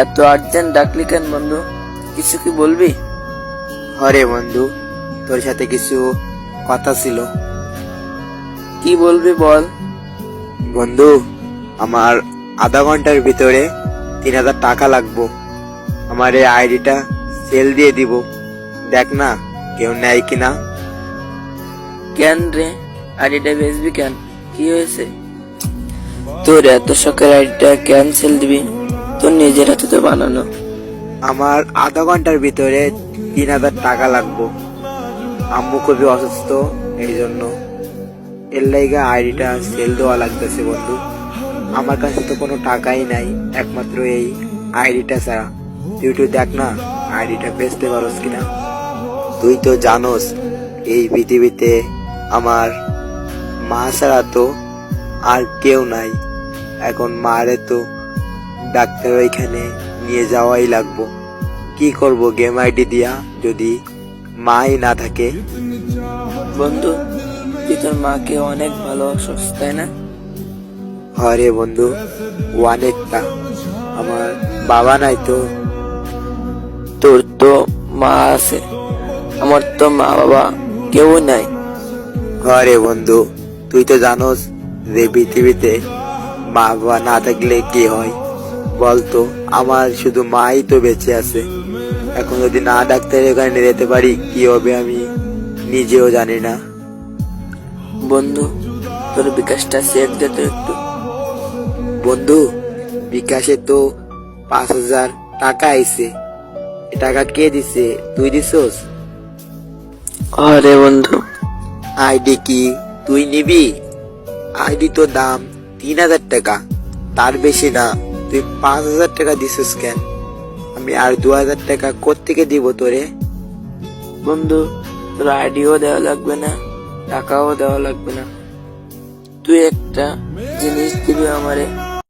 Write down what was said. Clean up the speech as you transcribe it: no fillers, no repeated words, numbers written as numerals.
এত আর্জেন্ট ডাকলি কেন বন্ধু? কিছু কি বলবি? হরে বন্ধু, তোর সাথে কিছু কথা ছিল। কি বলবি বল। বন্ধু, আমার আধা ঘন্টার ভিতরে 3,000 টাকা লাগবো। আমার এই আইডিটা সেল দিয়ে দিব, দেখ না কেউ নেয় কিনা। কেন রে, আইডিটা বেচবি কেন? কি হয়েছে? তোর এত শখের আইডিটা ক্যান্সেল দিবি? তোর নিজের হাতে তো বানানো। আমার আধা ঘন্টার ভিতরে 3,000 টাকা লাগবো। আম্মু খুবই অসুস্থ, এই জন্য এর লাইগা আইডিটা সেল দেওয়া লাগতেছে বন্ধু। আমার কাছে তো কোনো টাকাই নাই, একমাত্র এই আইডিটা ছাড়া। তুই একটু দেখ না আইডিটা বেচতে পারোস কিনা। তুই তো জানোস এই পৃথিবীতে আমার মা ছাড়া তো আর কেউ নাই। এখন মারে তো ডাক্তার ওইখানে নিয়ে যাওয়াই লাগবো। কি করব গেম আইডি দিয়া যদি মাই না থাকে? বন্ধু, তুই তোর মাকে অনেক ভালোবাসিস তাই না? হরে বন্ধু, অনেকটা। আমার বাবা নাই তো। তোর তো মা আছে, আমার তো মা বাবা কেউ নাই। হরে বন্ধু, তুই তো জানোস যে পৃথিবীতে মা বাবা না থাকলে কি হয় বলতো। আমার শুধু মাই তো বেঁচে আছে। এখন যদি না ডাক্তারের কাছে যেতে পারি কি হবে আমি নিজেও জানি না। বন্ধু, তোর বিকাশটা চেক দে তো একটু। বন্ধু, বিকাশে তো 5,000 টাকা আইছে। এ টাকা কে দিছে? তুই দিছস? আরে বন্ধু, আইডি কি তুই নিবি? আইডি তো দাম 3,000 টাকা, তার বেশি না। তুই 5,000 টাকা দিছিস কেন? আমি আর 2,000 টাকা কোত্থেকে দিব তোরে? বন্ধু, তোর আইডিও দেওয়া লাগবে না, টাকাও দেওয়া লাগবে না। তুই একটা জিনিস দিবি আমারে,